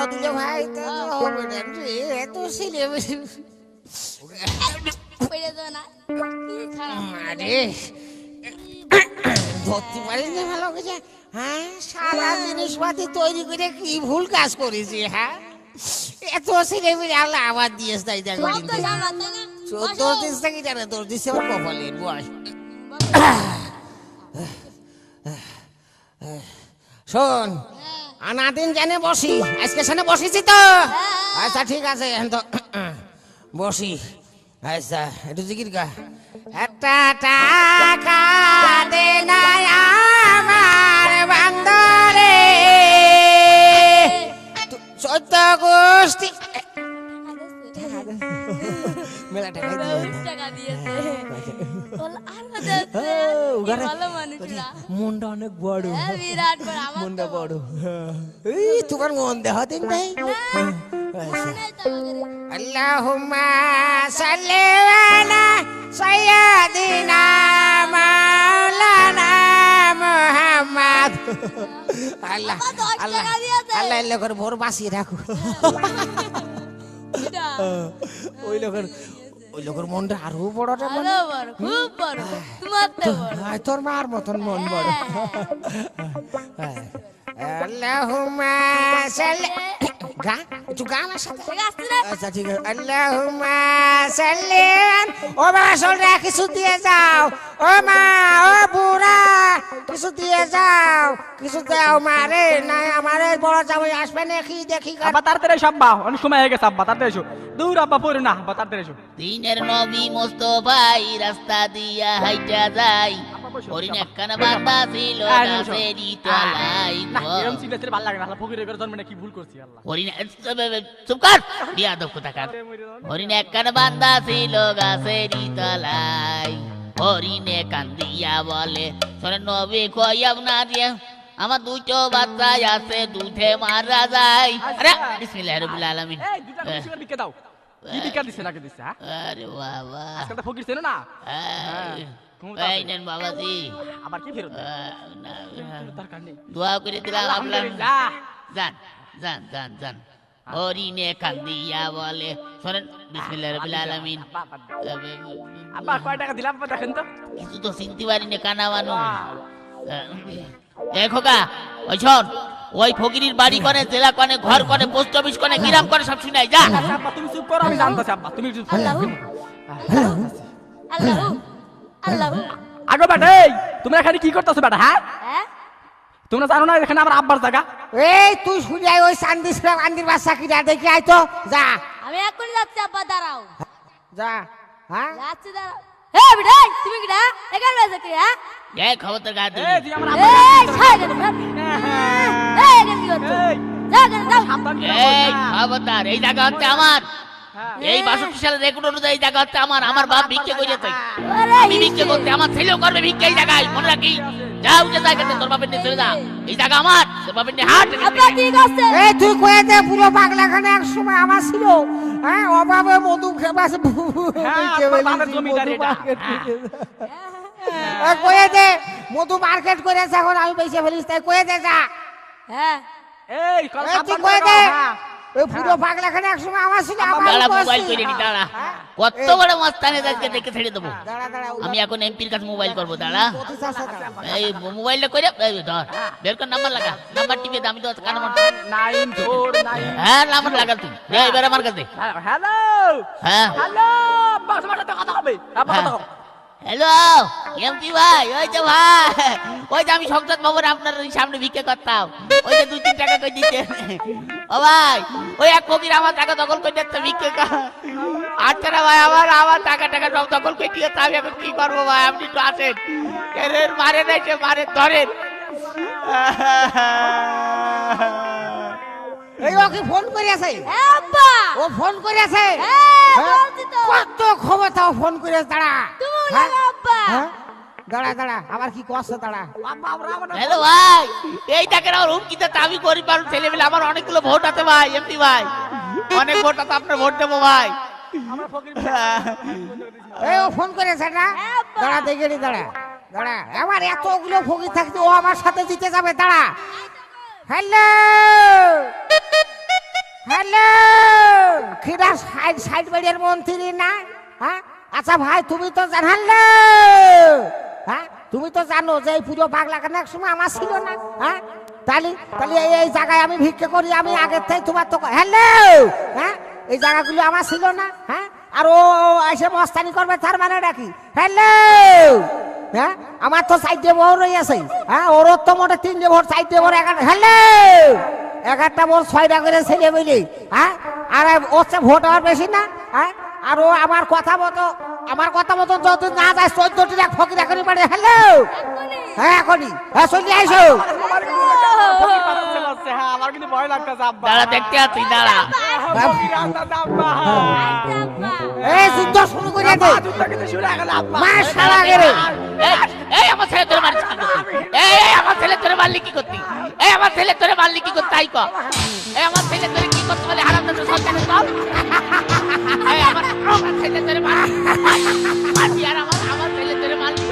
দিলে ভাই তো হবে না রে এত ছেলে পেড়ে দাও না কি খারাপ আরে ধরতে পারিনি ভালো করে হ্যাঁ সারা জিনিসপাতি তৈরি করে কি ভুল কাজ করেছি হ্যাঁ এত ছেলে আল্লাহ আবার দিয়েছ তাই দেখো কত জামাতে না তোর দিস থেকে জানে তোর দিছে আমার কপালের বয় শোন আনাদিন জানে বসি আজকে সামনে বসেছি তো আচ্ছা ঠিক আছে তো বসি আচ্ছা একটু জিকির গা একটা টাকা দে না আমার বান্দরে চৈত্য গোষ্ঠী মেলা টাকা টাকা দিয়েছে বল আরো দিয়েছে ভালো মানুষরা মনটা অনেক বড় বিরাট বড় আমার মনটা বড় এই তোমার মন দেখাতেন নাই আল্লাহুম্মা সাল্লি আলা সাইয়্যিদিনা মাওলানা মুহাম্মদ আল্লাহ আল্লাহ আল্লাহ এর করে ভোর বাঁচিয়ে রাখো ওই লোকের মনটা আরো বড় খুব বড় তোমার তো বড় তোর মার মতন মন বড় আল্লাহুম্মা সাল্লি গা একটু গা আমার সাথে আচ্ছা ঠিক আছে আল্লাহুম্মা সাল্লি ও মা শোনা কিছু দিয়ে যাও ও মা ও বুড়া কিছু দিয়ে যাও কিছু দাও মারে না আমারে বড় জামাই আসবে নাকি দেখি আব্বা তাড়াতাড়ি এসো আব্বা অনেক সময় হয়ে গেছে আব্বা তাড়াতাড়ি এসো দূর আব্বা পড়ো না আব্বা তাড়াতাড়ি এসো দিনের নবী মোস্তফাই রাস্তা দিয়া হাইটা যাই হরিণ একখানা বান্দা ছিল গাছেরই তলায় না এরকম সিরিয়াসলি ভালো লাগে না আল্লাহ ফকিরের ঘরে জন্মে না কি ভুল করছি আল্লাহ হরিণ চুপ কর বিয়াদব কোথাকার হরিণ একখানা বান্দা ছিল গাছেরই তলায় হরিণে কান্দিয়া বলে শোনে নবী কইয়াব না দিয়ে আমার দুটো বাচ্চা আছে দুধে মারা যায় আরে বিসমিল্লাহির রহমানির আলামিন এই দুটো খুশি বিকে দাও কি বিকা দিছে নাকি দিছে হ্যাঁ আরে বাবা আজকাল তো ফকির ছিল না এই নেন বাবাজি আবার কি ফেরত না দরকার নেই দোয়া করে দিলাম আপনার আলহামদুলিল্লাহ যান যান যান যান হরিণে কান্দিয়া বলে শোনেন বিসমিল্লাহির রহমানির আলামিন আব্বা কয় টাকা দিলাম আব্বা দেখেন তো কিছু তো চিনতে পারিনি কানা মানুষ দেখো গা ওই শোন ওই ফকিরির বাড়ি কোনে জেলা কোনে ঘর কোনে পোস্ট অফিস কোনে গ্রাম কোনে সব শুনাই যা আব্বা তুমি চুপ করো আমি জানতাছি আব্বা তুমি চুপ করো আল্লাহ আল্লাহ আগো বেটা এই তোমরা এখানে কি করতেছো বেটা হ্যাঁ তোমরা জানো না এখানে আমার আব্বার জায়গা এই তুই শুনে ওই চান্দিসলাম আন্দির বাচ্চা কিনা দেখি আই তো যা আমি এক্ষুনি যাচ্ছি আব্বা দাঁড়াও যা হ্যাঁ যাচ্ছি দাঁড়াও হে বিড়াই তুমি কিডা এখানে রয়েছে কি হ্যাঁ এই খবরদার গা দিবি এই তুই আমার আব্বার এই ছাগল এই এখানে কি করছো যা কেন যাও এই খবরদার এই জায়গা হচ্ছে আমার এই 62 সালের রেকর্ড অনুযায়ী এই জায়গা হচ্ছে আমার আমার বাপ ভিক্ষে করেছে আমি ভিক্ষে করতে আমার ছেলেও করবে ভিক্ষে এই জায়গায় মনে রাখি যা উঠে জায়গাতে তোর বাপের নিয়ে চলে যা এই জায়গা আমার তোর বাপের নিয়ে হাট আব্বা ঠিক আছে এই তুই কয়ে দে পুরো পাগলাখানে এক সময় আমার ছিল হ্যাঁ অভাবে মধু খেবাস বাপের জমিদার এটা কয়ে দে মধু মার্কেট করেছে এখন আমি পয়সা ফেলিস তাই কয়ে দে যা হ্যাঁ এই কল তুই কয়ে দে ওই পুরো পাগলাখানে এক সময় আমার ছিল দাঁড়া মোবাইল করে নি দাঁড়া কত বড় মস্তানে আজকে দেখে ছেড়ে দেবো দাঁড়া দাঁড়া আমি এখন এমপির কাছে মোবাইল করবো দাঁড়া পঁচিশ আছে দাঁড়া এই মোবাইলটা করে এই ধর বের কর নাম্বার লাগা নাম্বার টিপে দে আমি তো কানে মন 949 হ্যাঁ নাম্বার লাগা তুই দে এবার আমার কাছে হ্যালো হ্যাঁ হ্যালো বাস মাঠে কথা হবে আব্বা কথা কও হ্যালো এমপি ভাই ওই যে ভাই ওই যে আমি সংসদ ভবন আপনার সামনে ভিক্ষা করতাম ওই যে 2-3 টাকা কই দিতে ও ভাই ওই এক ফকির আমার টাকা দখল করে দিতে ভিক্ষা আচ্ছা ভাই আমার টাকা সব দখল করে দিয়ে আমি এখন কি করবো ভাই আপনি একটু আসেন এর মারে নাই সে মারে ধরেন এই ওকে ফোন করিয়াছে আব্বা ও ফোন করিয়াছে বলছি তো কত ক্ষমতা ফোন করিয়াছে দাঁড়া তুমি হ্যাঁ? আব্বা হ্যাঁ? দাঁড়া দাঁড়া আবার কি কষ্ট দাঁড়া হ্যালো ভাই এই টাকার আমার হুমকিতে আমি গরিব মানুষ ছেলে মেলে আমার অনেকগুলো ভোট আছে ভাই এমপি ভাই অনেক ভোট আছে আপনার ভোট দেবো ভাই এই ও ফোন করেছে না দাঁড়া দেখে নি দাঁড়া দাঁড়া আমার এতগুলো ফকির থাকতে ও আমার সাথে দিতে যাবে দাঁড়া হ্যালো হ্যালো খিরা সাইড সাইড বাড়ির মন্ত্রী না হ্যাঁ আচ্ছা ভাই তুমি তো জানালো হ্যাঁ তুমি তো জানো যে এই পুজো পাগলা কেন এক সময় আমার ছিল না হ্যাঁ তাহলে তাহলে এই জায়গায় আমি ভিক্ষে করি আমি আগের থেকে তোমার তো হ্যালো হ্যাঁ এই জায়গাগুলো আমার ছিল না হ্যাঁ আর ও এসে মস্তানি করবে তার মানে ডাকি হ্যালো হ্যাঁ আমার তো সাইডে বউ রয়েছে হ্যাঁ ওর তো মোটে 3টে ভোট সাইডে ভোট 11 হ্যালো 11টা ভোট 6টা করে ছেলে বলি হ্যাঁ আর ওর চেয়ে ভোট আর বেশি না হ্যাঁ আর ও আমার কথা মতো যদি না যায় 14টি এক ফকির এখনই পারে হ্যালো হ্যাঁ এখনই হ্যাঁ চলে আইসো হ্যাঁ আমার কিন্তু ভয় লাগতেছে আব্বা দাঁড়া দেখতে আছি দাঁড়া এই যুদ্ধ শুরু করে দে মার শালা গেরে এই আমার ছেলে তোরে মারছিস কি করতি এই আমার ছেলে তোরে মারলি কি করতি এই আমার ছেলে তোরে মারলি কি করতে তাই কর এই আমার ছেলে তোরে কি করতে বলে হারামজাদা সন্তান কর এই আমার ছেলে তোরে মারলি আর আমার ছেলে তোরে মারলি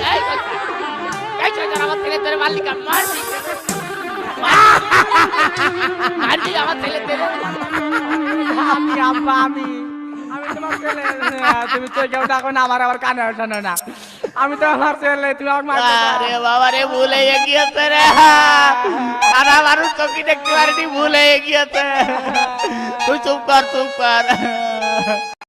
এই শয়তান আমার ছেলে তোরে মারলি কেন মারলি আমার ছেলে তোরে আমি আব্বা আমি তোমার ছেলে তুমি তো কেউ ডাকো না আমার আবার কানে শোনো না আমি তো আমার ছেলে তুমি আমাকে মারতে আরে বাবা রে ভুল হয়ে গিয়েছে রে সারা মানুষ চোখে দেখতে পারিনি ভুল হয়ে গিয়েছে তুই চুপ কর